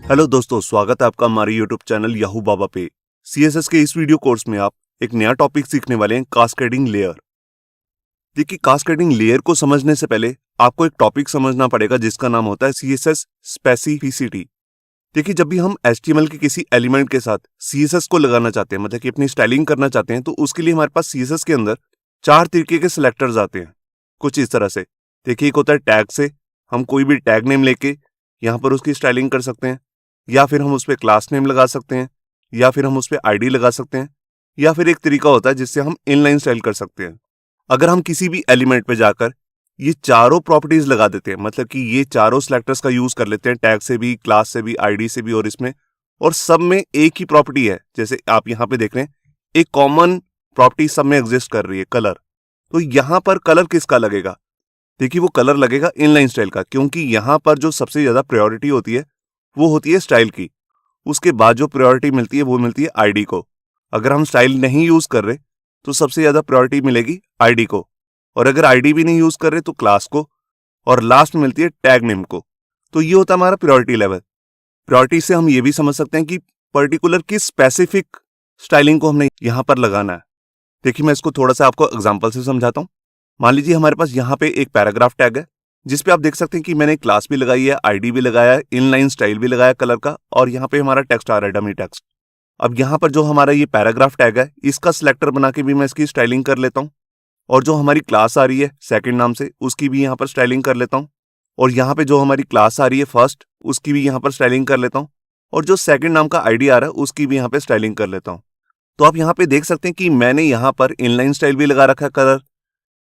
Hello दोस्तों, स्वागत है आपका हमारे यूट्यूब चैनल याहू बाबा पे। सीएसएस के इस वीडियो कोर्स में आप एक नया टॉपिक सीखने वाले हैं, कास्केडिंग लेयर। देखिए, कास्केडिंग लेयर को समझने से पहले आपको एक टॉपिक समझना पड़ेगा जिसका नाम होता है सीएसएस स्पेसिफिसिटी। देखिए, जब भी हम एचटीएमएल के किसी एलिमेंट के साथ सीएसएस को लगाना चाहते हैं, मतलब कि अपनी स्टाइलिंग करना चाहते हैं, तो उसके लिए हमारे पास सीएसएस के अंदर 4 तरीके के सिलेक्टर्स आते हैं। कुछ इस तरह से देखिए, एक होता है टैग से, हम कोई भी टैग नेम लेके यहाँ पर उसकी स्टाइलिंग कर सकते हैं, या फिर हम उस पर क्लास नेम लगा सकते हैं, या फिर हम उस पर आईडी लगा सकते हैं, या फिर एक तरीका होता है जिससे हम इनलाइन स्टाइल कर सकते हैं। अगर हम किसी भी एलिमेंट पे जाकर ये चारों प्रॉपर्टीज लगा देते हैं, मतलब कि ये चारों सिलेक्टर्स का यूज कर लेते हैं, टैग से भी, क्लास से भी, आईडी से भी और इसमें, और सब में एक ही प्रॉपर्टी है। जैसे आप यहाँ पे देख रहे हैं, एक कॉमन प्रॉपर्टी सब में एग्जिस्ट कर रही है, कलर। तो यहाँ पर कलर किसका लगेगा? देखिए, वो कलर लगेगा इनलाइन स्टाइल का, क्योंकि यहाँ पर जो सबसे ज्यादा प्रायोरिटी होती है वो होती है स्टाइल की। उसके बाद जो प्रायोरिटी मिलती है वो मिलती है आईडी को। अगर हम स्टाइल नहीं यूज कर रहे तो सबसे ज्यादा प्रायोरिटी मिलेगी आईडी को, और अगर आईडी भी नहीं यूज कर रहे तो क्लास को, और लास्ट में मिलती है टैग नेम को। तो ये होता है हमारा प्रायोरिटी लेवल। प्रायोरिटी से हम ये भी समझ सकते हैं कि पर्टिकुलर किस स्पेसिफिक स्टाइलिंग को हमने यहाँ पर लगाना है। देखिए, मैं इसको थोड़ा सा आपको एग्जाम्पल से समझाता हूँ। मान लीजिए हमारे पास यहाँ पे एक पैराग्राफ टैग है, जिसपे आप देख सकते हैं कि मैंने क्लास भी लगाई है, आईडी भी लगाया है, इनलाइन स्टाइल भी लगाया कलर का, और यहाँ पे हमारा टेक्स्ट आ रहा है, डमी टेक्स्ट। अब यहाँ पर जो हमारा ये पैराग्राफ टैग है, इसका सिलेक्टर बना के भी मैं इसकी स्टाइलिंग कर लेता हूँ, और जो हमारी क्लास आ रही है सेकंड नाम से, उसकी भी यहाँ पर स्टाइलिंग कर लेता हूँ, और यहाँ पे जो हमारी क्लास आ रही है फर्स्ट, उसकी भी यहाँ पर स्टाइलिंग कर लेता हूँ, और जो सेकंड नाम का आईडी आ रहा है उसकी भी यहाँ पे स्टाइलिंग कर लेता हूँ। तो आप यहाँ पे देख सकते हैं कि मैंने यहाँ पर इनलाइन स्टाइल भी लगा रखा है, कलर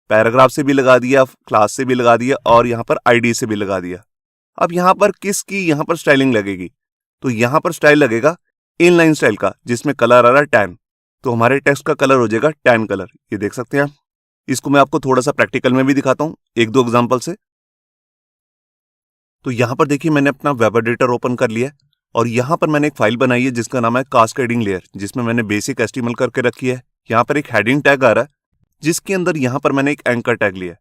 पैराग्राफ से भी लगा दिया, क्लास से भी लगा दिया, और यहाँ पर आईडी से भी लगा दिया। अब यहाँ पर किसकी यहाँ पर स्टाइलिंग लगेगी? तो यहाँ पर स्टाइल लगेगा इनलाइन स्टाइल का, जिसमें कलर आ रहा है टैन। तो हमारे टेक्स्ट का कलर हो जाएगा टैन कलर। ये देख सकते हैं आप। इसको मैं आपको थोड़ा सा प्रैक्टिकल में भी दिखाता हूँ, एक दो एग्जाम्पल से। तो यहाँ पर देखिए, मैंने अपना वेब एडिटर ओपन कर लिया है, और यहाँ पर मैंने एक फाइल बनाई है जिसका नाम है कास्केडिंग लेयर, जिसमें मैंने बेसिक एचटीएमएल करके रखी है। यहाँ पर एक हेडिंग टैग आ रहा है, जिसके अंदर यहाँ पर मैंने एक एंकर टैग लिया है।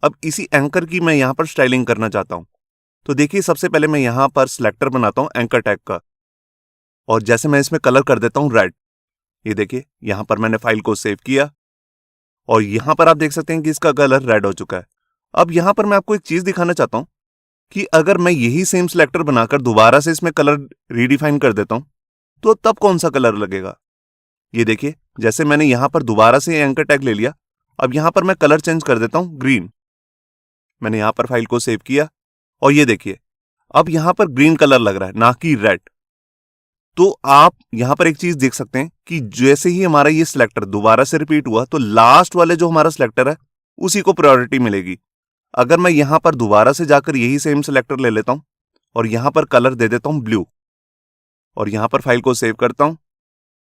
अब इसी एंकर की मैं यहाँ पर स्टाइलिंग करना चाहता हूँ। तो देखिए, सबसे पहले मैं यहाँ पर सिलेक्टर बनाता हूँ एंकर टैग का, और जैसे मैं इसमें कलर कर देता हूँ रेड। ये देखिए, यहाँ पर मैंने फाइल को सेव किया, और यहाँ पर आप देख सकते हैं कि इसका कलर रेड हो चुका है। अब यहाँ पर मैं आपको एक चीज दिखाना चाहता हूँ कि अगर मैं यही सेम सिलेक्टर बनाकर दोबारा से इसमें कलर रीडिफाइन कर देता हूँ, तो तब कौन सा कलर लगेगा? ये देखिए, जैसे मैंने यहाँ पर दोबारा से एंकर टैग ले लिया, अब यहाँ पर मैं कलर चेंज कर देता हूँ ग्रीन। मैंने यहाँ पर फाइल को सेव किया, और ये देखिए, अब यहाँ पर ग्रीन कलर लग रहा है, ना कि रेड। तो आप यहाँ पर एक चीज देख सकते हैं कि जैसे ही हमारा ये सिलेक्टर दोबारा से रिपीट हुआ, तो लास्ट वाले जो हमारा सिलेक्टर है उसी को प्रायोरिटी मिलेगी। अगर मैं यहाँ पर दोबारा से जाकर यही सेम सिलेक्टर ले लेता हूँ, और यहाँ पर कलर दे देता हूँ ब्लू, और यहाँ पर फाइल को सेव करता हूँ,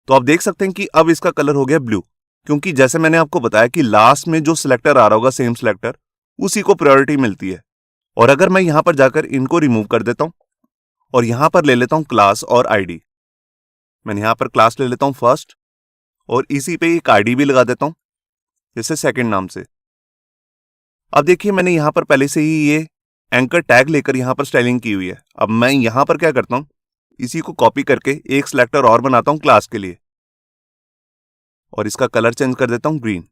तो आप देख सकते हैं कि अब इसका कलर हो गया ब्लू, क्योंकि जैसे मैंने आपको बताया कि लास्ट में जो सिलेक्टर आ रहा होगा सेम सिलेक्टर, उसी को प्रायोरिटी मिलती है। और अगर मैं यहां पर जाकर इनको रिमूव कर देता हूं, और यहां पर ले लेता हूं क्लास और आईडी, मैंने यहां पर क्लास ले लेता हूं फर्स्ट, और इसी पे एक आईडी भी लगा देता हूं जैसे सेकंड नाम से। अब देखिए, मैंने यहां पर पहले से ही ये एंकर टैग लेकर यहां पर स्टाइलिंग की हुई है। अब मैं यहां पर क्या करता हूं, इसी को कॉपी करके एक सिलेक्टर और बनाता हूं क्लास के लिए, और इसका कलर चेंज कर देता हूं ग्रीन।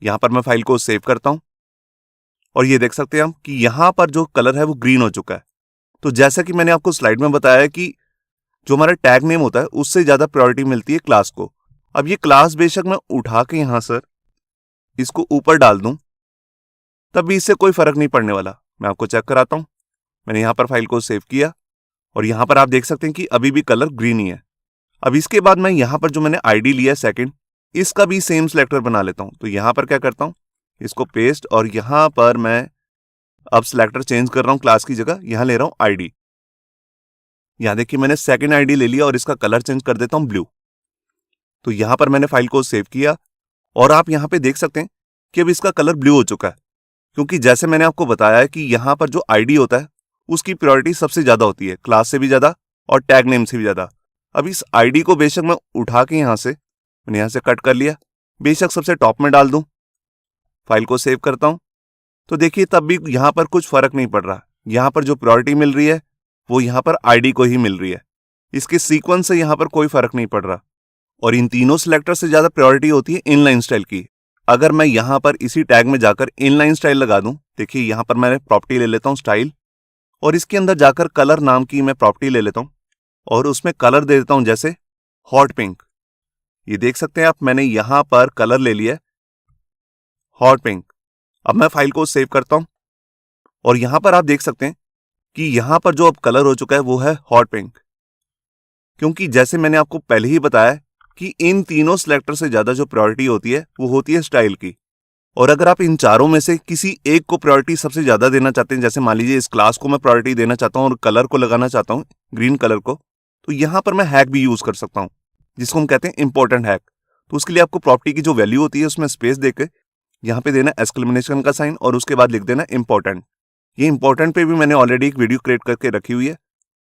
यहां पर मैं फाइल को सेव करता हूं, और ये देख सकते हैं हम कि यहां पर जो कलर है वो ग्रीन हो चुका है। तो जैसा कि मैंने आपको स्लाइड में बताया कि जो हमारा टैग नेम होता है उससे ज्यादा प्रायोरिटी मिलती है क्लास को। अब ये क्लास बेशक मैं उठा के यहां सर इसको ऊपर डाल दूं, तब भी इससे कोई फर्क नहीं पड़ने वाला। मैं आपको चेक कराता हूं। मैंने यहां पर फाइल को सेव किया, और यहां पर आप देख सकते हैं कि अभी भी कलर ग्रीन ही है। अब इसके बाद मैं यहां पर जो मैंने आईडी लिया सेकंड, इसका भी सेम सिलेक्टर बना लेता हूं। तो यहां पर क्या करता हूं, इसको पेस्ट, और यहां पर मैं अब सिलेक्टर चेंज कर रहा हूं, क्लास की जगह यहां ले रहा हूं आईडी। यहां देखिए, मैंने सेकंड आईडी ले लिया, और इसका कलर चेंज कर देता हूं ब्लू। तो यहां पर मैंने फाइल को सेव किया, और आप यहां पे देख सकते हैं कि अब इसका कलर ब्लू हो चुका है, क्योंकि जैसे मैंने आपको बताया है कि यहां पर जो आईडी होता है उसकी प्रायोरिटी सबसे ज्यादा होती है, क्लास से भी ज्यादा और टैग नेम से भी ज्यादा। अब इस आईडी को बेशक मैं उठा के मैंने यहां से कट कर लिया, बेशक सबसे टॉप में डाल दूं, फाइल को सेव करता हूं, तो देखिए तब भी यहां पर कुछ फर्क नहीं पड़ रहा। यहां पर जो प्रायोरिटी मिल रही है वो यहाँ पर आईडी को ही मिल रही है। इसके सीक्वेंस से यहाँ पर कोई फर्क नहीं पड़ रहा। और इन तीनों सिलेक्टर से ज्यादा प्रायोरिटी होती है इनलाइन स्टाइल की। अगर मैं यहाँ पर इसी टैग में जाकर इनलाइन स्टाइल लगा दूं, देखिए यहाँ पर मैंने प्रॉपर्टी ले लेता हूँ स्टाइल, और इसके अंदर जाकर कलर नाम की मैं प्रॉपर्टी ले लेता हूँ और उसमें कलर दे देता हूं जैसे हॉट पिंक। ये देख सकते हैं आप, मैंने यहां पर कलर ले लिया हॉट पिंक। अब मैं फाइल को सेव करता हूं और यहां पर आप देख सकते हैं कि यहां पर जो अब कलर हो चुका है वो है हॉट पिंक, क्योंकि जैसे मैंने आपको पहले ही बताया कि इन तीनों सिलेक्टर से ज्यादा जो प्रायोरिटी होती है वो होती है स्टाइल की। और अगर आप इन चारों में से किसी एक को प्रायोरिटी सबसे ज्यादा देना चाहते हैं, जैसे मान लीजिए इस क्लास को मैं प्रायोरिटी देना चाहता हूं और कलर को लगाना चाहता हूं ग्रीन कलर को, तो यहां पर मैं हैक भी यूज कर सकता हूं, जिसको हम कहते हैं इंपॉर्टेंट हैक। तो उसके लिए आपको प्रॉपर्टी की जो वैल्यू होती है उसमें स्पेस देकर यहां पे देना एक्सक्लेमेशन का साइन और उसके बाद लिख देना इंपॉर्टेंट। ये इंपॉर्टेंट पे भी मैंने ऑलरेडी एक वीडियो क्रिएट करके रखी हुई है,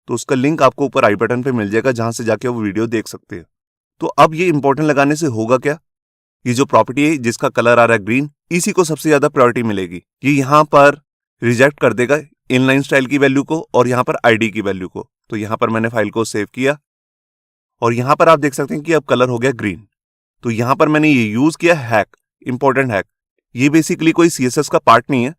तो उसका लिंक आपको ऊपर आई बटन पे मिल जाएगा, जहां से जाके वो वीडियो देख सकते हैं। तो अब ये इंपॉर्टेंट लगाने से होगा क्या, ये जो प्रॉपर्टी है जिसका कलर आ रहा है ग्रीन, इसी को सबसे ज्यादा प्रायोरिटी मिलेगी। ये यहां पर रिजेक्ट कर देगा इनलाइन स्टाइल की वैल्यू को और यहां पर आईडी की वैल्यू को। तो यहां पर मैंने फाइल को सेव किया और यहां पर आप देख सकते हैं कि अब कलर हो गया ग्रीन। तो यहां पर मैंने ये यूज किया हैक, इंपॉर्टेंट हैक। ये बेसिकली कोई सीएसएस का पार्ट नहीं है,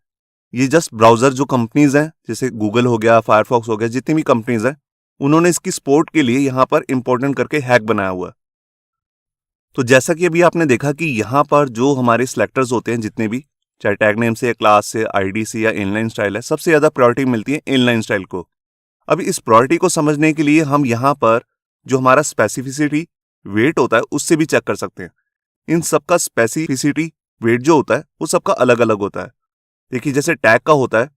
ये जस्ट ब्राउजर जो कंपनीज हैं जैसे गूगल हो गया, फायरफॉक्स हो गया, जितनी भी कंपनीज हैं उन्होंने इसकी सपोर्ट के लिए यहां पर इंपॉर्टेंट करके हैक बनाया हुआ है। तो जैसा कि अभी आपने देखा कि यहां पर जो हमारे सिलेक्टर्स होते हैं जितने भी, चाहे टैग नेम से या क्लास से, आईडी से या इनलाइन स्टाइल है, सबसे ज्यादा प्रायोरिटी मिलती है इनलाइन स्टाइल को। अब इस प्रायोरिटी को समझने के लिए हम यहां पर जो हमारा स्पेसिफिसिटी वेट होता है उससे भी चेक कर सकते हैं। इन सबका स्पेसिफिसिटी वेट जो होता है वो सबका अलग अलग होता है। देखिए जैसे टैग का होता है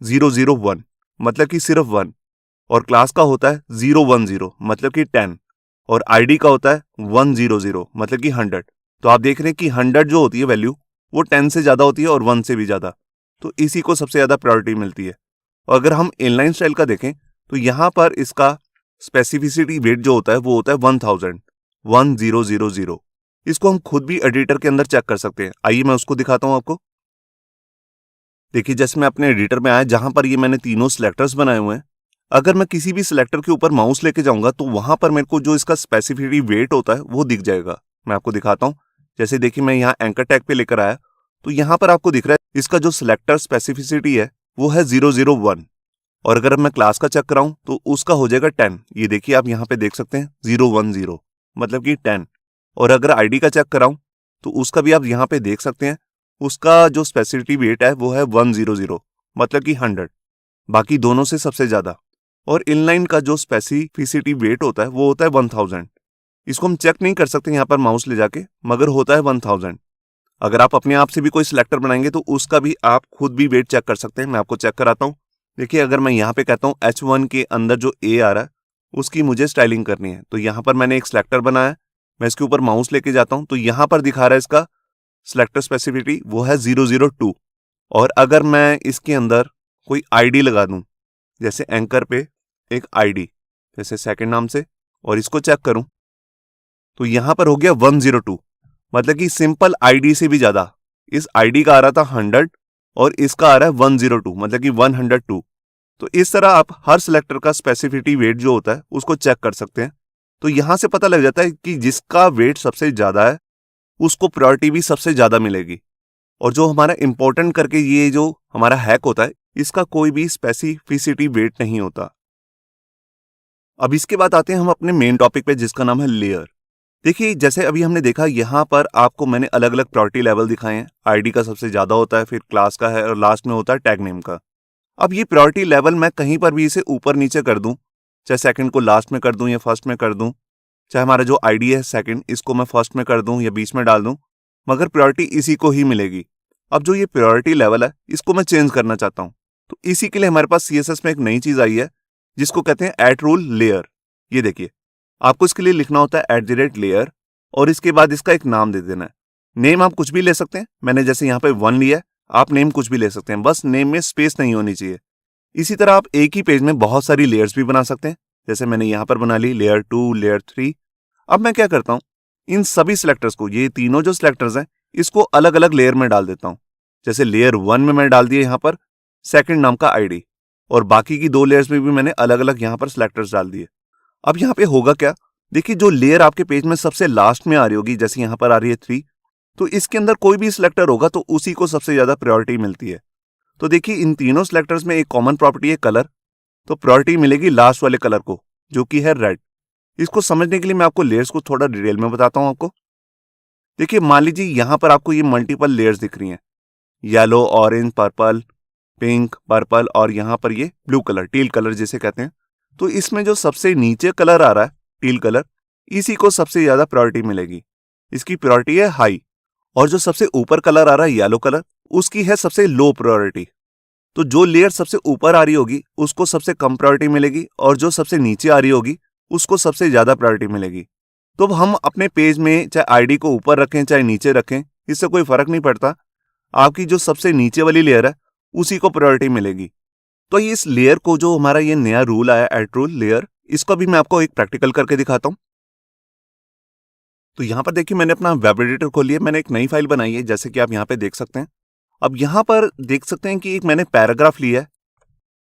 001 मतलब कि सिर्फ 1, और क्लास का होता है 010 मतलब कि 10, और आईडी का होता है 100 मतलब कि 100। तो आप देख रहे हैं कि 100 जो होती है वैल्यू वो 10 से ज्यादा होती है और 1 से भी ज्यादा, तो इसी को सबसे ज्यादा प्रायोरिटी मिलती है। और अगर हम इनलाइन स्टाइल का देखें तो यहां पर इसका स्पेसिफिसिटी वेट जो होता है वो होता है 1000। इसको हम खुद भी एडिटर के अंदर चेक कर सकते हैं। आइए मैं उसको दिखाता हूं आपको। देखिए जैसे मैं अपने एडिटर में आया, जहां पर ये मैंने तीनों सिलेक्टर्स बनाए हुए हैं, अगर मैं किसी भी सिलेक्टर के ऊपर माउस लेके जाऊंगा तो वहां पर मेरे को जो इसका स्पेसिफिसिटी वेट होता है वो दिख जाएगा। मैं आपको दिखाता हूं। जैसे देखिए मैं यहाँ एंकर टैग पे लेकर आया तो यहां पर आपको दिख रहा है इसका जो सिलेक्टर स्पेसिफिसिटी है वो है 001, और अगर मैं क्लास का चेक कराऊं तो उसका हो जाएगा 10। ये देखिए आप यहाँ पे देख सकते हैं 010 मतलब कि 10। और अगर आईडी का चेक कराऊं तो उसका भी आप यहाँ पे देख सकते हैं, उसका जो स्पेसिफिसिटी वेट है वो है 100 मतलब कि 100, बाकी दोनों से सबसे ज्यादा। और इनलाइन का जो स्पेसिफिसिटी वेट होता है वो होता है 1000। इसको हम चेक नहीं कर सकते यहाँ पर माउस ले जाके, मगर होता है 1000। अगर आप अपने आप से भी कोई सिलेक्टर बनाएंगे तो उसका भी आप खुद भी वेट चेक कर सकते हैं। मैं आपको चेक कराता हूँ। देखिए अगर मैं यहाँ पे कहता हूँ H1 के अंदर जो A आ रहा है उसकी मुझे स्टाइलिंग करनी है, तो यहाँ पर मैंने एक सिलेक्टर बनाया, मैं इसके ऊपर माउस लेके जाता हूँ तो यहाँ पर दिखा रहा है इसका सिलेक्टर स्पेसिफिसिटी वो है 002। और अगर मैं इसके अंदर कोई आईडी लगा दूं, जैसे एंकर पे एक आईडी जैसे सेकंड नाम से, और इसको चेक करूं तो यहां पर हो गया 102 मतलब कि सिंपल आईडी से भी ज्यादा। इस आईडी का आ रहा था 100 और इसका आ रहा है 102 मतलब कि 102। तो इस तरह आप हर सिलेक्टर का स्पेसिफिसिटी वेट जो होता है उसको चेक कर सकते हैं। तो यहां से पता लग जाता है कि जिसका वेट सबसे ज्यादा है उसको प्रायोरिटी भी सबसे ज्यादा मिलेगी। और जो हमारा इंपॉर्टेंट करके ये जो हमारा हैक होता है इसका कोई भी स्पेसिफिसिटी वेट नहीं होता। अब इसके बाद आते हैं हम अपने मेन टॉपिक पे जिसका नाम है लेयर। देखिए जैसे अभी हमने देखा यहाँ पर आपको मैंने अलग अलग प्रायोरिटी लेवल दिखाए हैं। आईडी का सबसे ज्यादा होता है, फिर क्लास का है और लास्ट में होता है टैग नेम का। अब ये प्रायोरिटी लेवल मैं कहीं पर भी इसे ऊपर नीचे कर दूं, चाहे सेकंड को लास्ट में कर दूं या फर्स्ट में कर दूं, चाहे हमारा जो आईडी है सेकंड इसको मैं फर्स्ट में कर दूं या बीच में डाल दूं, मगर प्रायोरिटी इसी को ही मिलेगी। अब जो ये प्रायोरिटी लेवल है इसको मैं चेंज करना चाहता हूं, तो इसी के लिए हमारे पास सीएसएस में एक नई चीज आई है जिसको कहते हैं ऐड रूल लेयर। ये देखिए आपको इसके लिए लिखना होता है @लेयर और इसके बाद इसका एक नाम दे देना है। नेम आप कुछ भी ले सकते हैं, मैंने जैसे यहाँ पे 1 लिया है, आप नेम कुछ भी ले सकते हैं, बस नेम में स्पेस नहीं होनी चाहिए। इसी तरह आप एक ही पेज में बहुत सारी लेयर्स भी बना सकते हैं, जैसे मैंने यहाँ पर बना ली लेयर 2, लेयर 3। अब मैं क्या करता हूँ, इन सभी सिलेक्टर्स को, ये तीनों जो सिलेक्टर्स हैं इसको अलग अलग लेयर में डाल देता हूँ। जैसे लेयर 1 में मैं डाल दिया यहाँ पर सेकंड नाम का आईडी, और बाकी की 2 लेयर्स में भी मैंने अलग अलग यहाँ पर सिलेक्टर्स डाल दिए। अब यहाँ पे होगा क्या, देखिए जो लेयर आपके पेज में सबसे लास्ट में आ रही होगी, जैसे यहाँ पर आ रही है 3, तो इसके अंदर कोई भी सिलेक्टर होगा तो उसी को सबसे ज्यादा प्रायोरिटी मिलती है। तो देखिए इन तीनों सिलेक्टर्स में एक कॉमन प्रॉपर्टी है कलर, तो प्रायोरिटी मिलेगी लास्ट वाले कलर को जो कि है रेड। इसको समझने के लिए मैं आपको लेयर्स को थोड़ा डिटेल में बताता हूं आपको। देखिए मान लीजिए यहां पर आपको ये मल्टीपल लेयर्स दिख रही हैं, yellow, orange, purple, pink, purple और यहां पर ये ब्लू कलर, टील कलर जिसे कहते हैं। तो इसमें जो सबसे नीचे कलर आ रहा है टील कलर, इसी को सबसे ज्यादा प्रायोरिटी मिलेगी, इसकी प्रायोरिटी है हाई। और जो सबसे ऊपर कलर आ रहा है येलो कलर, उसकी है सबसे लो प्रायोरिटी। तो जो लेयर सबसे ऊपर आ रही होगी उसको सबसे कम प्रायोरिटी मिलेगी और जो सबसे नीचे आ रही होगी उसको सबसे ज्यादा प्रायोरिटी मिलेगी। तो अब हम अपने पेज में चाहे आईडी को ऊपर रखें चाहे नीचे रखें, इससे कोई फर्क नहीं पड़ता, आपकी जो सबसे नीचे वाली लेयर है उसी को प्रायोरिटी मिलेगी। तो इस लेयर को, जो हमारा ये नया रूल आया एड रूल लेयर, इसको भी मैं आपको एक प्रैक्टिकल करके दिखाता हूं। तो यहां पर देखिए मैंने अपना वेब एडिटर खोल लिया, मैंने एक नई फाइल बनाई है जैसे कि आप यहां पे देख सकते हैं। अब यहां पर देख सकते हैं कि एक मैंने पैराग्राफ लिया है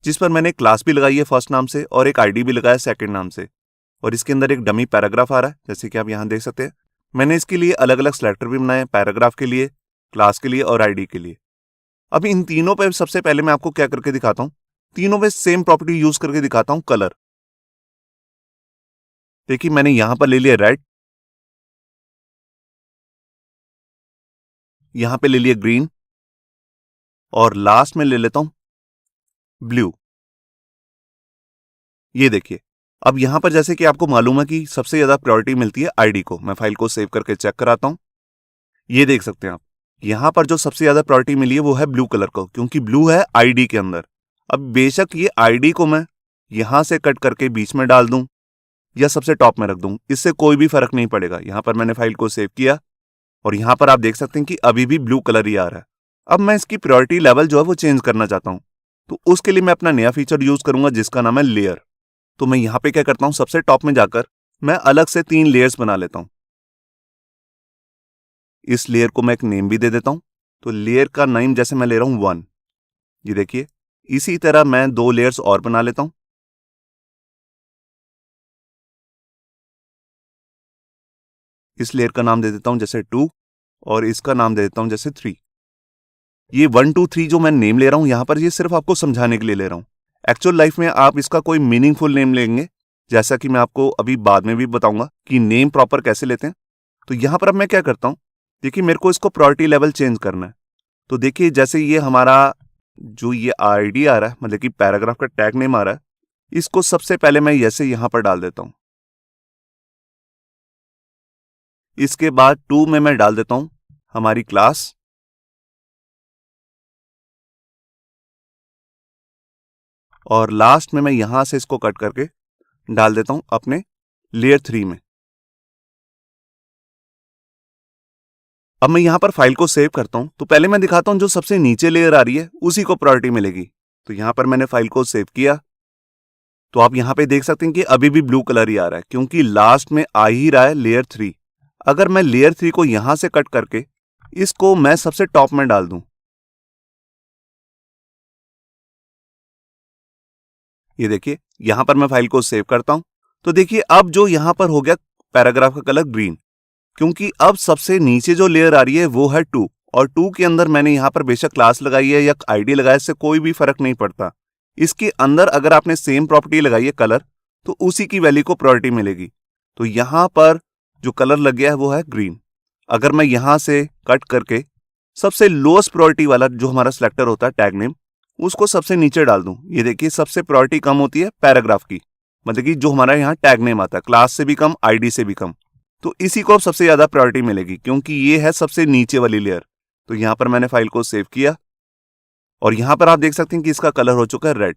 जिस पर मैंने क्लास भी लगाई है फर्स्ट नाम से और एक आईडी भी लगाया सेकंड नाम से, और इसके अंदर एक डमी पैराग्राफ आ रहा है जैसे कि आप यहां देख सकते हैं। मैंने इसके लिए अलग अलग सिलेक्टर भी बनाए, पैराग्राफ के लिए, क्लास के लिए और आईडी के लिए। अब इन तीनों पे सबसे पहले मैं आपको क्या करके दिखाता हूं, तीनों पे सेम प्रॉपर्टी यूज करके दिखाता हूं, कलर। देखिए मैंने यहां पर ले लिया रेड, यहां पे ले लिया ग्रीन और लास्ट में ले लेता हूं ब्लू। ये देखिए अब यहां पर जैसे कि आपको मालूम है कि सबसे ज्यादा प्रायोरिटी मिलती है आईडी को। मैं फाइल को सेव करके चेक कराता हूं। ये देख सकते हैं आप, यहां पर जो सबसे ज्यादा प्रायोरिटी मिली है वो है ब्लू कलर को, क्योंकि ब्लू है आईडी के अंदर। अब बेशक ये आईडी को मैं यहां से कट करके बीच में डाल दूं या सबसे टॉप में रख दूं, इससे कोई भी फर्क नहीं पड़ेगा। यहां पर मैंने फाइल को सेव किया और यहां पर आप देख सकते हैं कि अभी भी ब्लू कलर ही आ रहा है। अब मैं इसकी प्रायोरिटी लेवल जो है वो चेंज करना चाहता हूं, तो उसके लिए मैं अपना नया फीचर यूज करूंगा जिसका नाम है लेयर। तो मैं यहां पे क्या करता हूं, सबसे टॉप में जाकर मैं अलग से 3 लेयर्स बना लेता हूं। इस लेयर को मैं एक नेम भी दे देता हूं। तो लेयर का नेम जैसे मैं ले रहा हूं 1। ये देखिए इसी तरह मैं 2 लेयर्स और बना लेता हूं। इस लेयर का नाम दे देता हूं जैसे 2 और इसका नाम दे देता हूं जैसे 3। ये 1 2 3 जो मैं नेम ले रहा हूं यहां पर, ये सिर्फ आपको समझाने के लिए ले रहा हूं। एक्चुअल लाइफ में आप इसका कोई मीनिंगफुल नेम लेंगे, जैसा कि मैं आपको अभी बाद में भी बताऊंगा कि नेम प्रॉपर कैसे लेते हैं। तो यहां पर अब मैं क्या करता हूं, देखिए मेरे को इसको प्रायोरिटी लेवल चेंज करना है। तो देखिए जैसे ये हमारा जो ये आईडी आ रहा है, मतलब कि पैराग्राफ का टैग नेम आ रहा है, इसको सबसे पहले मैं ऐसे यहां पर डाल देता हूं। इसके बाद 2 में मैं डाल देता हूं हमारी क्लास, और लास्ट में मैं यहां से इसको कट करके डाल देता हूं अपने लेयर 3 में। अब मैं यहां पर फाइल को सेव करता हूं, तो पहले मैं दिखाता हूं जो सबसे नीचे लेयर आ रही है उसी को प्रायोरिटी मिलेगी। तो यहां पर मैंने फाइल को सेव किया, तो आप यहां पे देख सकते हैं कि अभी भी ब्लू कलर ही आ रहा है, क्योंकि लास्ट में आ ही रहा है लेयर 3। अगर मैं लेयर 3 को यहां से कट करके इसको मैं सबसे टॉप में डाल दूं, ये देखिए यहां पर मैं फाइल को सेव करता हूं, तो देखिए अब जो यहां पर हो गया पैराग्राफ का कलर ग्रीन, क्योंकि अब सबसे नीचे जो लेयर आ रही है वो है 2, और 2 के अंदर मैंने यहां पर बेशक क्लास लगाई है या आईडी लगाया, इससे कोई भी फर्क नहीं पड़ता। इसके अंदर अगर आपने सेम प्रॉपर्टी लगाई है कलर, तो उसी की वैल्यू को प्रायोरिटी मिलेगी। तो यहां पर जो कलर लग गया है वो है ग्रीन। अगर मैं यहां से कट करके सबसे लोएस्ट प्रायोरिटी वाला जो हमारा सिलेक्टर होता है टैग नेम, उसको सबसे नीचे डाल दूं, ये देखिए सबसे प्रायोरिटी कम होती है पैराग्राफ की, मतलब कि जो हमारा यहाँ टैग नेम आता है, क्लास से भी कम, आईडी से भी कम। तो इसी को अब सबसे ज्यादा प्रायोरिटी मिलेगी क्योंकि ये है सबसे नीचे वाली लेयर। तो यहां पर मैंने फाइल को सेव किया और यहां पर आप देख सकते हैं कि इसका कलर हो चुका है रेड।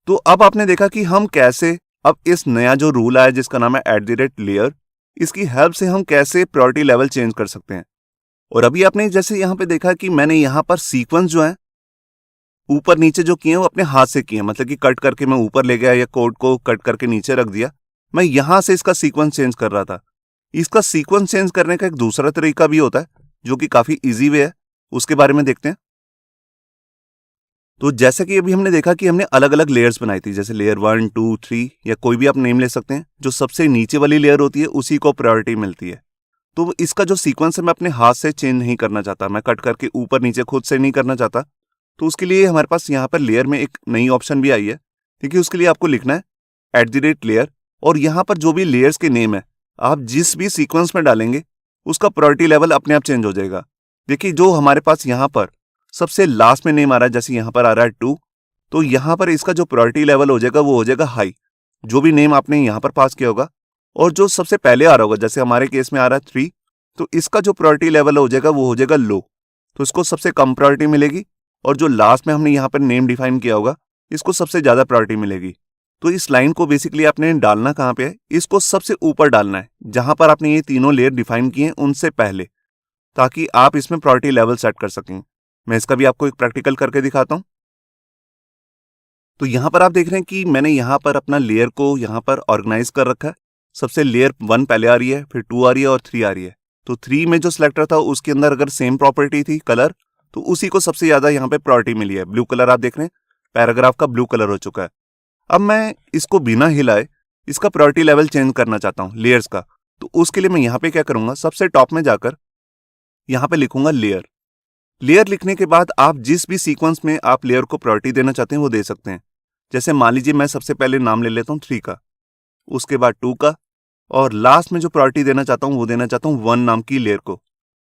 तो अब आपने देखा कि हम कैसे अब इस नया जो रूल आया जिसका नाम है @लेयर, इसकी हेल्प से हम कैसे प्रायोरिटी लेवल चेंज कर सकते हैं। और अभी आपने जैसे यहां पे देखा कि मैंने यहां पर सीक्वेंस जो है ऊपर नीचे जो किए हैं वो अपने हाथ से किए हैं, मतलब कि कट करके मैं ऊपर ले गया या कोड को कट करके नीचे रख दिया। मैं यहां से इसका सीक्वेंस चेंज कर रहा था। इसका सीक्वेंस चेंज करने का एक दूसरा तरीका भी होता है जो कि काफी इजी वे है, उसके बारे में देखते हैं। तो जैसा कि अभी हमने देखा कि हमने अलग अलग लेयर्स बनाई थी, जैसे लेयर 1, 2, 3 या कोई भी आप नेम ले सकते हैं। जो सबसे नीचे वाली लेयर होती है उसी को प्रायोरिटी मिलती है। तो इसका जो सीक्वेंस है मैं अपने हाथ से चेंज नहीं करना चाहता, मैं कट करके ऊपर नीचे खुद से नहीं करना चाहता। तो उसके लिए हमारे पास यहाँ पर लेयर में एक नई ऑप्शन भी आई है। देखिए उसके लिए आपको लिखना है @लेयर, और यहाँ पर जो भी लेयर्स के नेम है आप जिस भी सीक्वेंस में डालेंगे उसका प्रायोरिटी लेवल अपने आप चेंज हो जाएगा। देखिए जो हमारे पास यहाँ पर सबसे लास्ट में नेम आ रहा है, जैसे यहाँ पर आ रहा है 2, तो यहाँ पर इसका जो प्रायोरिटी लेवल हो जाएगा वो हो जाएगा हाई, जो भी नेम आपने यहाँ पर पास किया होगा। और जो सबसे पहले आ रहा होगा, जैसे हमारे केस में आ रहा है 3, तो इसका जो प्रायोरिटी लेवल हो जाएगा वो हो जाएगा लो, तो इसको सबसे कम प्रायोरिटी मिलेगी। और जो लास्ट में हमने यहाँ पर नेम डिफाइन किया होगा इसको सबसे ज्यादा प्रायोरिटी मिलेगी। तो इस लाइन को बेसिकली आपने डालना कहाँ पे है, इसको सबसे ऊपर डालना है जहां पर आपने ये तीनों लेयर डिफाइन किए हैं उनसे पहले, ताकि आप इसमें प्रायोरिटी लेवल सेट कर सकें। मैं इसका भी आपको एक प्रैक्टिकल करके दिखाता हूं। तो यहां पर आप देख रहे हैं कि मैंने यहां पर अपना लेयर को यहां पर ऑर्गेनाइज कर रखा है। सबसे लेयर 1 पहले आ रही है, फिर 2 आ रही है और 3 आ रही है। तो 3 में जो सिलेक्टर था उसके अंदर अगर सेम प्रॉपर्टी थी कलर, तो उसी को सबसे ज्यादा यहाँ पे प्रायोरिटी मिली है। ब्लू कलर आप देख रहे हैं, पैराग्राफ का ब्लू कलर हो चुका है। अब मैं इसको बिना हिलाए इसका प्रायोरिटी लेवल चेंज करना चाहता हूं लेयर्स का। तो उसके लिए मैं यहाँ पे क्या करूंगा, सबसे टॉप में जाकर यहाँ पे लिखूंगा लेयर। लेयर लिखने के बाद आप जिस भी सीक्वेंस में आप लेयर को प्रायोरिटी देना चाहते हैं वो दे सकते हैं। जैसे मान लीजिए मैं सबसे पहले नाम ले लेता हूँ 3 का, उसके बाद 2 का, और लास्ट में जो प्रायोरिटी देना चाहता हूँ वो देना चाहता हूँ 1 नाम की लेयर को।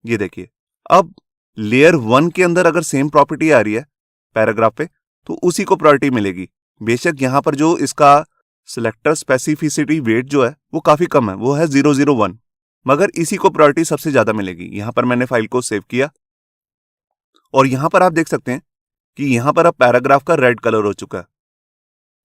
ये देखिए, अब लेयर 1 के अंदर अगर सेम प्रॉपर्टी आ रही है पैराग्राफ पे, तो उसी को प्रायोरिटी मिलेगी। बेशक यहाँ पर जो इसका सिलेक्टर स्पेसिफिसिटी वेट जो है वो काफी कम है, वो है 001, मगर इसी को प्रायोरिटी सबसे ज्यादा मिलेगी। यहां पर मैंने फाइल को सेव किया और यहां पर आप देख सकते हैं कि यहां पर अब पैराग्राफ का रेड कलर हो चुका है।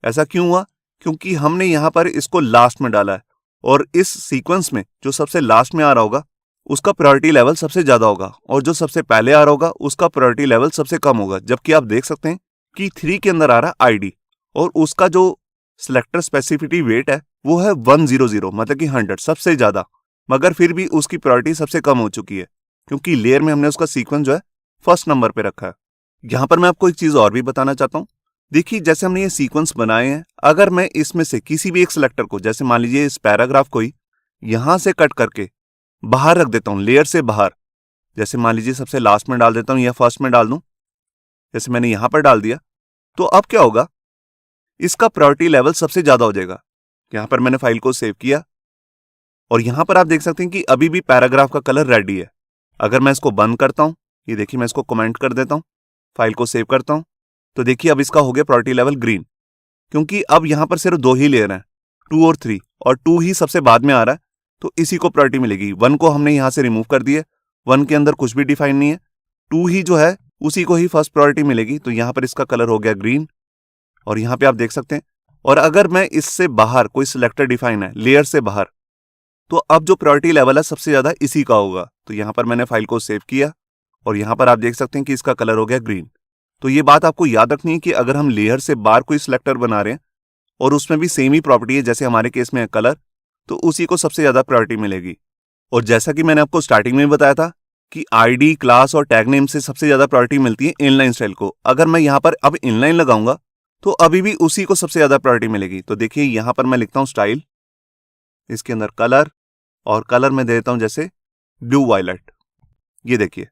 ऐसा क्यों हुआ? क्योंकि हमने यहां पर इसको लास्ट में डाला है, और इस सीक्वेंस में जो सबसे लास्ट में आ रहा होगा उसका प्रायोरिटी लेवल सबसे ज्यादा होगा, और जो सबसे पहले आ रहा होगा उसका प्रायोरिटी लेवल सबसे कम होगा। जबकि आप देख सकते हैं कि 3 के अंदर आ रहा है ID, और उसका जो सिलेक्टर स्पेसिफिटी वेट है वो है 100, मतलब कि 100 सबसे ज्यादा, मगर फिर भी उसकी प्रायोरिटी सबसे कम हो चुकी है क्योंकि लेयर में हमने उसका सीक्वेंस जो है फर्स्ट नंबर पे रखा है। यहां पर मैं आपको एक चीज और भी बताना चाहता हूं। देखिए जैसे हमने ये सीक्वेंस बनाए हैं, अगर मैं इसमें से किसी भी एक सिलेक्टर को, जैसे मान लीजिए इस पैराग्राफ को ही यहां से कट करके बाहर रख देता हूं, लेयर से बाहर, जैसे मान लीजिए सबसे लास्ट में डाल देता हूं या फर्स्ट में डाल दूं, जैसे मैंने यहां पर डाल दिया, तो अब क्या होगा, इसका प्रायोरिटी लेवल सबसे ज्यादा हो जाएगा। यहां पर मैंने फाइल को सेव किया और यहां पर आप देख सकते हैं कि अभी भी पैराग्राफ का कलर रेड ही है। अगर मैं इसको बंद करता हूं, ये देखिए मैं इसको कमेंट कर देता हूं, फाइल को सेव करता हूं, तो देखिए अब इसका हो गया प्रायोरिटी लेवल ग्रीन, क्योंकि अब यहां पर सिर्फ 2 ही लेयर हैं, 2 और 3, और 2 ही सबसे बाद में आ रहा है, तो इसी को प्रायोरिटी मिलेगी। 1 को हमने यहां से रिमूव कर दिया, 1 के अंदर कुछ भी डिफाइन नहीं है, 2 ही जो है उसी को ही फर्स्ट प्रायोरिटी मिलेगी, तो यहां पर इसका कलर हो गया ग्रीन। और यहां पे आप देख सकते हैं, और अगर मैं इससे बाहर कोई सिलेक्टर डिफाइन है लेयर से बाहर, तो अब जो प्रायोरिटी लेवल है सबसे ज्यादा इसी का होगा। तो यहां पर मैंने फाइल को सेव किया और यहां पर आप देख सकते हैं कि इसका कलर हो गया ग्रीन। तो ये बात आपको याद रखनी है कि अगर हम लेयर से बाहर कोई सिलेक्टर बना रहे हैं और उसमें भी सेम ही प्रॉपर्टी है, जैसे हमारे केस में है कलर, तो उसी को सबसे ज्यादा प्रायोरिटी मिलेगी। और जैसा कि मैंने आपको स्टार्टिंग में बताया था कि ID, क्लास और टैग नेम से सबसे ज्यादा प्रायोरिटी मिलती है इनलाइन स्टाइल को। अगर मैं यहां पर अब इनलाइन लगाऊंगा तो अभी भी उसी को सबसे ज्यादा प्रायोरिटी मिलेगी। तो देखिए यहां पर मैं लिखता हूं स्टाइल, इसके अंदर कलर, और कलर में दे देता हूं जैसे ब्लू वायलेट। ये देखिए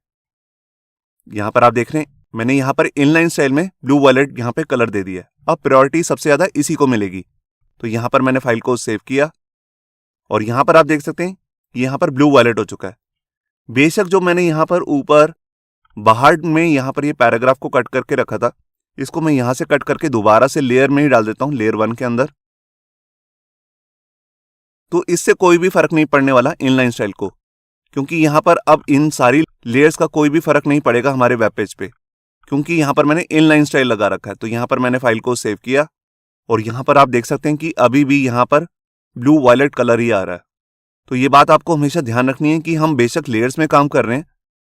यहां पर आप देख रहे हैं मैंने यहां पर इनलाइन स्टाइल में ब्लू वायलेट यहां पे कलर दे दिया है। अब प्रायोरिटी सबसे ज्यादा इसी को मिलेगी। तो यहां पर मैंने फाइल को सेव किया और यहां पर आप देख सकते हैं यहां पर ब्लू वायलेट हो चुका है। बेशक जो मैंने यहां पर ऊपर बाहर में यहां पर ये पैराग्राफ को कट करके रखा था, इसको मैं यहां से कट करके दोबारा से लेयर में ही डाल देता हूं, लेयर 1 के अंदर। तो इससे कोई भी फर्क नहीं पड़ने वाला इनलाइन स्टाइल को, क्योंकि यहां पर अब इन सारी लेयर्स का कोई भी फर्क नहीं पड़ेगा हमारे वेब पेज पे, क्योंकि यहां पर मैंने इनलाइन स्टाइल लगा रखा है। तो यहां पर मैंने फाइल को सेव किया और यहां पर आप देख सकते हैं कि अभी भी यहां पर ब्लू वायलेट कलर ही आ रहा है। तो ये बात आपको हमेशा ध्यान रखनी है कि हम बेशक लेयर्स में काम कर रहे हैं,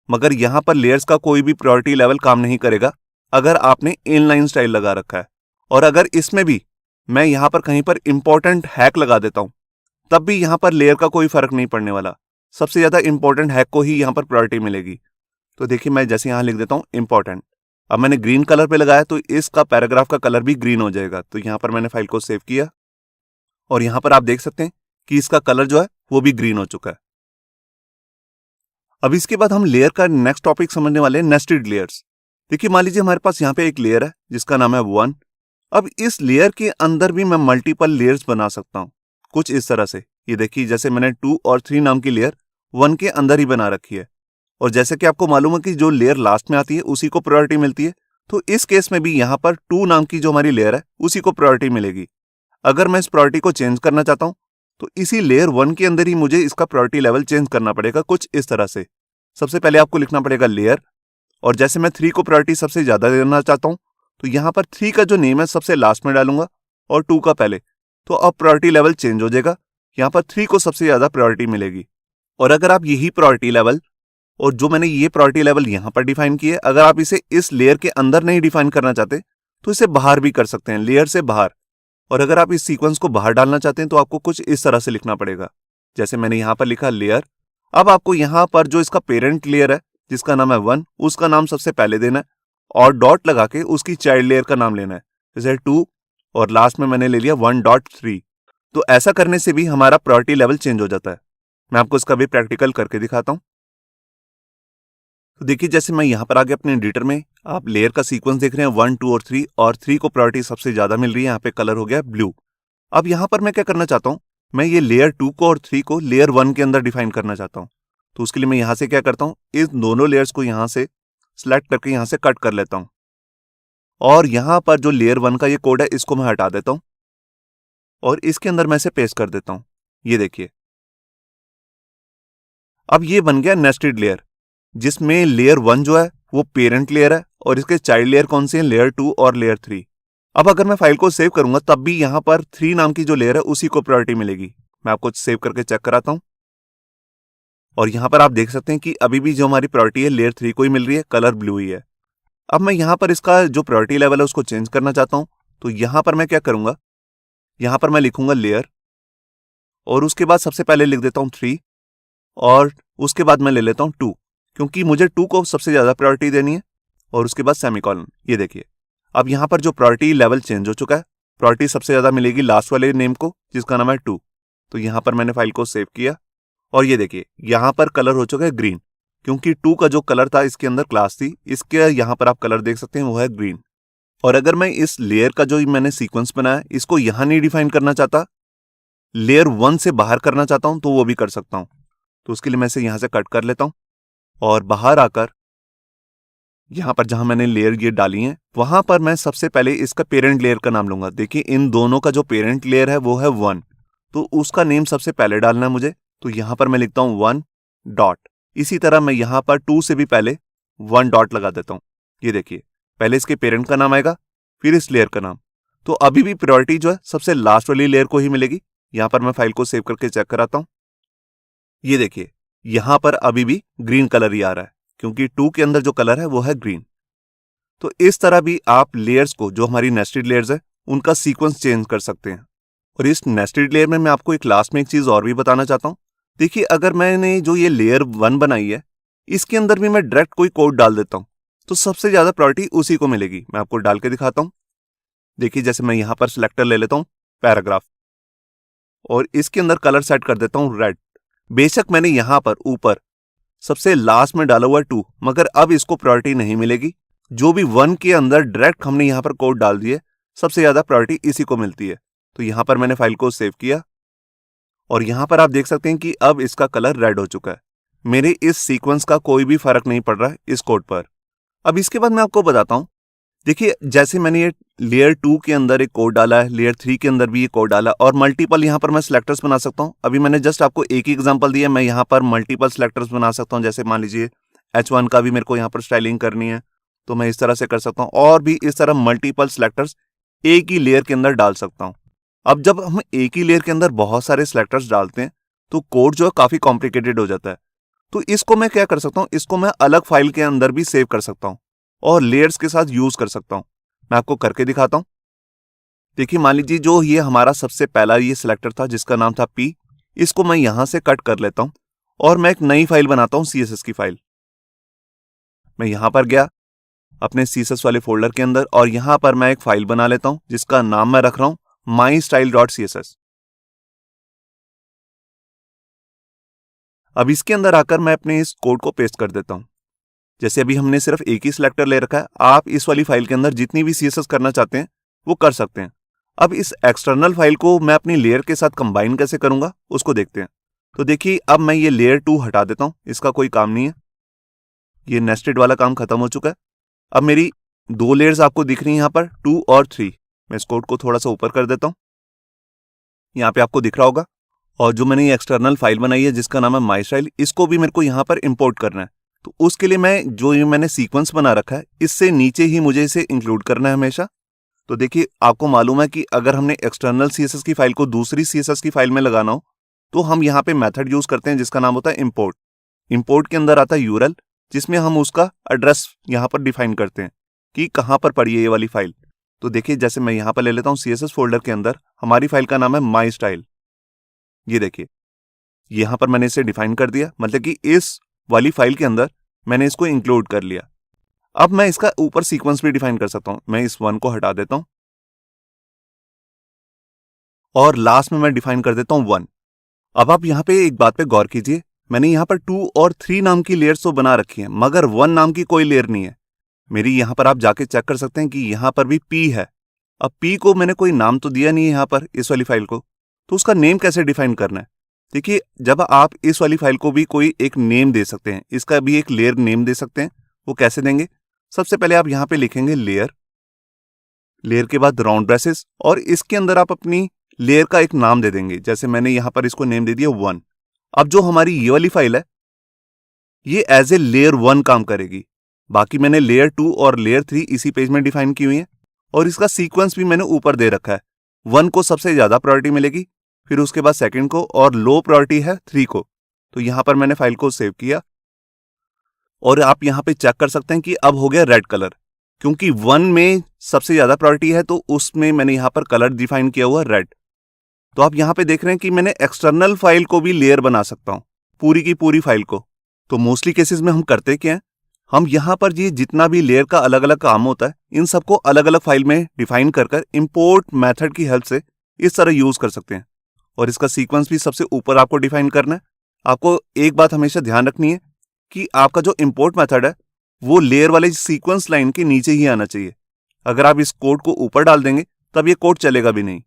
मगर यहां पर लेयर्स का कोई भी प्रायोरिटी लेवल काम नहीं करेगा अगर आपने इनलाइन स्टाइल लगा रखा है। और अगर इसमें भी मैं यहां पर कहीं पर इंपॉर्टेंट हैक लगा देता हूं, तब भी यहां पर लेयर का कोई फर्क नहीं पड़ने वाला, सबसे ज्यादा इंपॉर्टेंट हैक को ही यहां पर प्रायोरिटी मिलेगी। तो देखिए मैं जैसे यहां लिख देता हूं इंपॉर्टेंट, अब मैंने ग्रीन कलर पे लगाया तो इसका पैराग्राफ का कलर भी ग्रीन हो जाएगा। तो यहां पर मैंने फाइल को सेव किया और यहां पर आप देख सकते हैं कि इसका कलर जो है वो भी ग्रीन हो चुका है। अब इसके बाद हम लेयर का नेक्स्ट टॉपिक समझने वाले हैं, नेस्टेड लेयर्स। देखिए मान लीजिए हमारे पास यहाँ पे एक लेयर है जिसका नाम है 1। अब इस लेयर के अंदर भी मैं मल्टीपल लेयर्स बना सकता हूँ कुछ इस तरह से। ये देखिए जैसे मैंने 2 और 3 नाम की लेयर 1 के अंदर ही बना रखी है, और जैसे कि आपको मालूम है कि जो लेयर लास्ट में आती है उसी को प्रायोरिटी मिलती है, तो इस केस में भी यहाँ पर 2 नाम की जो हमारी लेयर है उसी को प्रायोरिटी मिलेगी। अगर मैं इस प्रायोरिटी को चेंज करना चाहता हूँ तो इसी लेयर 1 के अंदर ही मुझे इसका प्रायोरिटी लेवल चेंज करना पड़ेगा कुछ इस तरह से। सबसे पहले आपको लिखना पड़ेगा लेयर, और जैसे मैं 3 को प्रायोरिटी सबसे ज्यादा देना चाहता हूं तो यहां पर 3 का जो नेम है सबसे लास्ट में डालूंगा और 2 का पहले, तो अब प्रायोरिटी लेवल चेंज हो जाएगा। यहां पर 3 को सबसे ज्यादा प्रायोरिटी मिलेगी। और अगर आप यही प्रायोरिटी लेवल और जो मैंने ये प्रायोरिटी लेवल यहां पर डिफाइन किए, अगर आप इसे इस लेयर के अंदर नहीं डिफाइन करना चाहते तो इसे बाहर भी कर सकते हैं, लेयर से बाहर। और अगर आप इस सीक्वेंस को बाहर डालना चाहते हैं तो आपको कुछ इस तरह से लिखना पड़ेगा, जैसे मैंने यहां पर लिखा लेयर। अब आपको यहां पर जो इसका पेरेंट लेयर है जिसका नाम है 1, उसका नाम सबसे पहले देना है और डॉट लगा के उसकी चाइल्ड लेयर का नाम लेना है, जैसे 2 और लास्ट में मैंने ले लिया 1.3। तो ऐसा करने से भी हमारा प्रायोरिटी लेवल चेंज हो जाता है। मैं आपको इसका भी प्रैक्टिकल करके दिखाता हूं। तो देखिए जैसे मैं यहां पर आगे अपने एडिटर में आप लेयर का सीक्वेंस देख रहे हैं 1, 2 और 3 को प्रायोरिटी सबसे ज्यादा मिल रही है। यहाँ पे कलर हो गया ब्लू। अब यहां पर मैं क्या करना चाहता हूं, मैं ये लेयर 2 को और 3 को लेयर 1 के अंदर डिफाइन करना चाहता हूं। तो उसके लिए मैं यहां से क्या करता हूं, इस दोनों लेयर्स को यहां से सिलेक्ट करके यहां से कट कर लेता हूं, और यहां पर जो लेयर 1 का ये कोड है इसको मैं हटा देता हूं और इसके अंदर मैं इसे पेस्ट कर देता हूं। ये देखिए अब ये बन गया नेस्टेड लेयर, जिसमें लेयर 1 जो है वो पेरेंट लेयर है और इसके चाइल्ड लेयर कौन से हैं, लेयर 2 और लेयर 3। अब अगर मैं फाइल को सेव करूंगा तब भी यहां पर 3 नाम की जो लेयर है उसी को प्रायोरिटी मिलेगी। मैं आपको सेव करके चेक कराता हूं, और यहां पर आप देख सकते हैं कि अभी भी जो हमारी प्रायोरिटी है लेयर 3 को ही मिल रही है, कलर ब्लू ही है। अब मैं यहां पर इसका जो प्रायोरिटी लेवल है उसको चेंज करना चाहता हूं, तो यहां पर मैं क्या करूंगा, यहां पर मैं लिखूंगा लेयर और उसके बाद सबसे पहले लिख देता हूं 3 और उसके बाद मैं ले लेता हूं 2, क्योंकि मुझे 2 को सबसे ज्यादा प्रायोरिटी देनी है, और उसके बाद सेमीकोलन। ये देखिए अब यहां पर जो प्रायोरिटी लेवल चेंज हो चुका है, प्रायोरिटी सबसे ज्यादा मिलेगी लास्ट वाले नेम को जिसका नाम है 2। तो यहां पर मैंने फाइल को सेव किया और ये देखिए यहां पर कलर हो चुका है ग्रीन, क्योंकि 2 का जो कलर था इसके अंदर क्लास थी, इसके यहां पर आप कलर देख सकते हैं वो है ग्रीन। और अगर मैं इस लेयर का जो मैंने सीक्वेंस बनाया इसको यहां नहीं डिफाइन करना चाहता, लेयर 1 से बाहर करना चाहता हूं तो वो भी कर सकता हूं। तो उसके लिए मैं इसे यहां से कट कर लेता हूं और बाहर आकर यहां पर जहां मैंने लेयर ये डाली है वहां पर मैं सबसे पहले इसका पेरेंट लेयर का नाम लूंगा। देखिए इन दोनों का जो पेरेंट लेयर है वो है 1, तो उसका नेम सबसे पहले डालना है मुझे। तो यहां पर मैं लिखता हूं 1 डॉट। इसी तरह मैं यहां पर 2 से भी पहले 1 डॉट लगा देता हूं। ये देखिए पहले इसके पेरेंट का नाम आएगा फिर इस लेयर का नाम। तो अभी भी प्रायोरिटी जो है सबसे लास्ट वाली लेयर को ही मिलेगी। यहां पर मैं फाइल को सेव करके चेक कराता हूं। ये देखिए यहां पर अभी भी ग्रीन कलर ही आ रहा है, क्योंकि 2 के अंदर जो कलर है वो है ग्रीन। तो इस तरह भी आप लेयर्स को, जो हमारी नेस्टेड लेयर्स है, उनका सीक्वेंस चेंज कर सकते हैं। और इस नेस्टेड लेयर में मैं आपको एक लास्ट में एक चीज और भी बताना चाहता हूं। देखिए अगर मैंने जो ये लेयर 1 बनाई है इसके अंदर भी मैं डायरेक्ट कोई कोड डाल देता हूं तो सबसे ज्यादा प्रायोरिटी उसी को मिलेगी। मैं आपको डाल के दिखाता हूं। देखिए जैसे मैं यहां पर सिलेक्टर ले लेता हूं पैराग्राफ और इसके अंदर कलर सेट कर देता हूं रेड। बेशक मैंने यहां पर ऊपर सबसे लास्ट में डाला हुआ है 2, मगर अब इसको प्रायोरिटी नहीं मिलेगी। जो भी 1 के अंदर डायरेक्ट हमने यहां पर कोड डाल दिए सबसे ज्यादा प्रायोरिटी इसी को मिलती है। तो यहां पर मैंने फाइल को सेव किया और यहां पर आप देख सकते हैं कि अब इसका कलर रेड हो चुका है। मेरे इस सीक्वेंस का कोई भी फर्क नहीं पड़ रहा है इस कोड पर। अब इसके बाद मैं आपको बताता हूं। देखिए जैसे मैंने ये लेयर 2 के अंदर एक कोड डाला है, लेयर 3 के अंदर भी ये कोड डाला और मल्टीपल यहां पर मैं सिलेक्टर्स बना सकता हूं। अभी मैंने जस्ट आपको एक ही एग्जांपल दिया, मैं यहां पर मल्टीपल सिलेक्टर्स बना सकता हूं। जैसे मान लीजिए H1 का भी मेरे को यहां पर स्टाइलिंग करनी है तो मैं इस तरह से कर सकता हूं, और भी इस तरह मल्टीपल सिलेक्टर्स एक ही लेयर के अंदर डाल सकता हूं। अब जब हम एक ही लेयर के अंदर बहुत सारे सिलेक्टर्स डालते हैं तो कोड जो है काफी कॉम्प्लिकेटेड हो जाता है। तो इसको मैं क्या कर सकता हूं, इसको मैं अलग फाइल के अंदर भी सेव कर सकता हूं और लेयर्स के साथ यूज कर सकता हूं। मैं आपको करके दिखाता हूं। देखिए मान लीजिए जो ये हमारा सबसे पहला ये सिलेक्टर था जिसका नाम था P, इसको मैं यहां से कट कर लेता हूं और मैं एक नई फाइल बनाता हूं CSS की फाइल। मैं यहां पर गया अपने सीएसएस वाले फोल्डर के अंदर और यहां पर मैं एक फाइल बना लेता हूं जिसका नाम मैं रख रहा हूं mystyle.css। अब इसके अंदर आकर मैं अपने इस कोड को पेस्ट कर देता हूं। जैसे अभी हमने सिर्फ एक ही सिलेक्टर ले रखा है, आप इस वाली फाइल के अंदर जितनी भी सीएसएस करना चाहते हैं वो कर सकते हैं। अब इस एक्सटर्नल फाइल को मैं अपनी लेयर के साथ कंबाइन कैसे करूंगा उसको देखते हैं। तो देखिए अब मैं ये लेयर 2 हटा देता हूं, इसका कोई काम नहीं है, ये नेस्टेड वाला काम खत्म हो चुका है। अब मेरी 2 लेयर्स आपको दिख रही हैं यहां पर 2 और 3। मैं इस कोड को थोड़ा सा ऊपर कर देता हूं, यहां पे आपको दिख रहा होगा। और जो मैंने ये एक्सटर्नल फाइल बनाई है जिसका नाम है माईस्टाइल, इसको भी मेरे को यहां पर इंपोर्ट करना है। तो उसके लिए मैं जो ये मैंने सीक्वेंस बना रखा है इससे नीचे ही मुझे इसे इंक्लूड करना है हमेशा। तो देखिए आपको मालूम है कि अगर हमने एक्सटर्नल सीएसएस की फाइल को दूसरी सीएसएस की फाइल में लगाना हो तो हम यहाँ पे मेथड यूज करते हैं जिसका नाम होता है इंपोर्ट। इंपोर्ट के अंदर आता है यूआरएल जिसमें हम उसका एड्रेस यहाँ पर डिफाइन करते हैं कि कहाँ पर पड़ी है ये वाली फाइल। तो देखिए जैसे मैं यहाँ पर ले लेता हूँ सीएसएस फोल्डर के अंदर, हमारी फाइल का नाम है माईस्टाइल। ये देखिए यहाँ पर मैंने इसे डिफाइन कर दिया, मतलब कि इस वाली फाइल के अंदर मैंने इसको इंक्लूड कर लिया। अब मैं इसका ऊपर सीक्वेंस भी डिफाइन कर सकता हूं। मैं इस 1 को हटा देता हूं और लास्ट में मैं डिफाइन कर देता हूं 1। अब आप यहां पे एक बात पे गौर कीजिए, मैंने यहां पर 2 और 3 नाम की लेयर्स तो बना रखी हैं मगर 1 नाम की कोई लेयर नहीं है मेरी। यहां पर आप जाके चेक कर सकते हैं कि यहां पर भी P है। अब P को मैंने कोई नाम तो दिया नहीं है यहां पर इस वाली फाइल को, तो उसका नेम कैसे डिफाइन करना है। देखिए जब आप इस वाली फाइल को भी कोई एक नेम दे सकते हैं, इसका भी एक लेयर नेम दे सकते हैं। वो कैसे देंगे, सबसे पहले आप यहां पे लिखेंगे लेयर, लेयर के बाद राउंड ब्रेसेस और इसके अंदर आप अपनी लेयर का एक नाम दे देंगे। जैसे मैंने यहां पर इसको नेम दे दिया 1। अब जो हमारी ये वाली फाइल है ये एज ए लेयर 1 काम करेगी। बाकी मैंने लेयर 2 और लेयर 3 इसी पेज में डिफाइन की हुई है और इसका सीक्वेंस भी मैंने ऊपर दे रखा है। 1 को सबसे ज्यादा प्रायोरिटी मिलेगी, फिर उसके बाद सेकंड को और लो प्रायोरिटी है 3 को। तो यहां पर मैंने फाइल को सेव किया और आप यहां पे चेक कर सकते हैं कि अब हो गया रेड कलर, क्योंकि 1 में सबसे ज्यादा प्रायोरिटी है तो उसमें मैंने यहां पर कलर डिफाइन किया हुआ रेड। तो आप यहां पे देख रहे हैं कि मैंने एक्सटर्नल फाइल को भी लेयर बना सकता हूं, पूरी की पूरी फाइल को। तो मोस्टली केसेस में हम करते क्या है, हम यहां पर ये जितना भी लेयर का अलग अलग काम होता है इन सबको अलग अलग फाइल में डिफाइन कर इंपोर्ट मैथड की हेल्प से इस तरह यूज कर सकते हैं। और इसका सीक्वेंस भी सबसे ऊपर आपको डिफाइन करना है। आपको एक बात हमेशा ध्यान रखनी है कि आपका जो इंपोर्ट मेथड है वो लेयर वाले सीक्वेंस लाइन के नीचे ही आना चाहिए। अगर आप इस कोड को ऊपर डाल देंगे तब ये कोड चलेगा भी नहीं।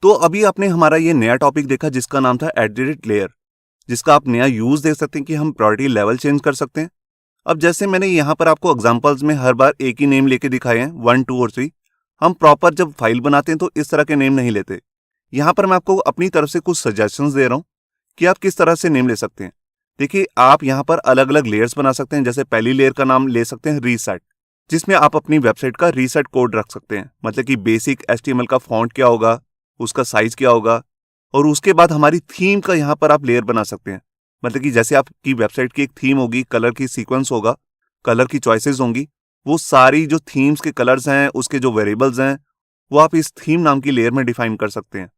तो अभी आपने हमारा ये नया टॉपिक देखा जिसका नाम था एडिट लेयर, जिसका आप नया यूज देख सकते हैं कि हम प्रायोरिटी लेवल चेंज कर सकते हैं। अब जैसे मैंने यहां पर आपको एग्जांपल्स में हर बार एक ही नेम लेके दिखाए हैं 1, 2 और 3। हम प्रॉपर जब फाइल बनाते हैं तो इस तरह के नेम नहीं लेते। यहां पर मैं आपको अपनी तरफ से कुछ सजेशंस दे रहा हूं कि आप किस तरह से नेम ले सकते हैं। देखिए आप यहां पर अलग अलग लेयर्स बना सकते हैं। जैसे पहली लेयर का नाम ले सकते हैं रीसेट, जिसमें आप अपनी वेबसाइट का रीसेट कोड रख सकते हैं, मतलब कि बेसिक HTML का फॉन्ट क्या होगा, उसका साइज क्या होगा। और उसके बाद हमारी थीम का यहां पर आप लेयर बना सकते हैं, मतलब कि जैसे आपकी वेबसाइट की एक थीम होगी, कलर की सीक्वेंस होगा, कलर की चॉइसेस होंगी, वो सारी जो थीम्स के कलर्स हैं उसके जो वेरिएबल्स हैं वो आप इस थीम नाम की लेयर में डिफाइन कर सकते हैं।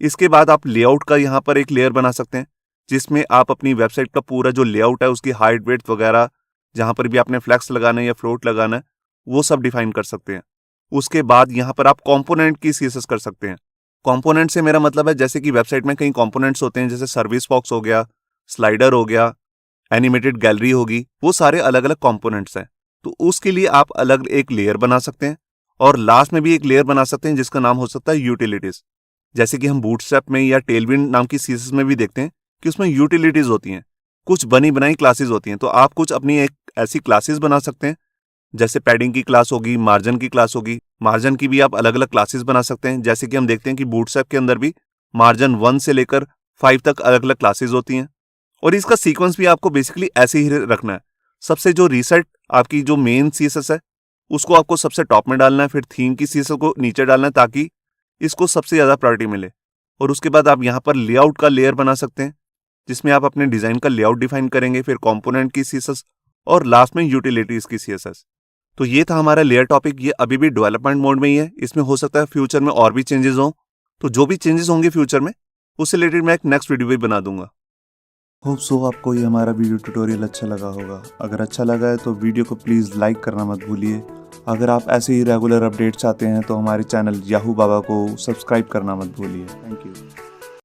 इसके बाद आप लेआउट का यहां पर एक लेयर बना सकते हैं जिसमें आप अपनी वेबसाइट का पूरा जो लेआउट है उसकी हाइट वेट वगैरह, जहां पर भी आपने फ्लैक्स लगाना है या फ्लोट लगाना है वो सब डिफाइन कर सकते हैं। उसके बाद यहां पर आप कंपोनेंट की सीएसएस कर सकते हैं। कंपोनेंट से मेरा मतलब है जैसे कि वेबसाइट में कई कंपोनेंट्स होते हैं, जैसे सर्विस बॉक्स हो गया, स्लाइडर हो गया, एनिमेटेड गैलरी होगी, वो सारे अलग अलग कंपोनेंट्स हैं। तो उसके लिए आप अलग एक लेयर बना सकते हैं और लास्ट में भी एक लेयर बना सकते हैं जिसका नाम हो सकता है यूटिलिटीज। जैसे कि हम बूटस्ट्रैप में या टेलविंड नाम की सीएसएस में भी देखते हैं कि उसमें यूटिलिटीज होती हैं, कुछ बनी बनाई क्लासेस होती हैं। तो आप कुछ अपनी एक ऐसी क्लासेस बना सकते हैं, जैसे पैडिंग की क्लास होगी, मार्जिन की क्लास होगी। मार्जिन की भी आप अलग अलग क्लासेस बना सकते हैं। जैसे कि हम देखते हैं कि बूटस्ट्रैप के अंदर भी मार्जिन 1 से लेकर 5 तक अलग अलग क्लासेस होती हैं। और इसका सीक्वेंस भी आपको बेसिकली ऐसे ही रखना है। सबसे जो रीसेट आपकी जो मेन सीएसएस है उसको आपको सबसे टॉप में डालना है, फिर थीम की सीएसएस को नीचे डालना है ताकि इसको सबसे ज्यादा प्रायोरिटी मिले। और उसके बाद आप यहाँ पर लेआउट का लेयर बना सकते हैं जिसमें आप अपने डिजाइन का लेआउट डिफाइन करेंगे, फिर कंपोनेंट की सीएसएस और लास्ट में यूटिलिटीज की सीएसएस। तो ये था हमारा लेयर टॉपिक। ये अभी भी डेवलपमेंट मोड में ही है, इसमें हो सकता है फ्यूचर में और भी चेंजेस हों। तो जो भी चेंजेस होंगे फ्यूचर में उससे रिलेटेड मैं एक नेक्स्ट वीडियो भी बना दूंगा। होप सो आपको ये हमारा वीडियो ट्यूटोरियल अच्छा लगा होगा। अगर अच्छा लगा है तो वीडियो को प्लीज़ लाइक करना मत भूलिए। अगर आप ऐसे ही रेगुलर अपडेट चाहते हैं तो हमारे चैनल याहू बाबा को सब्सक्राइब करना मत भूलिए। Thank you.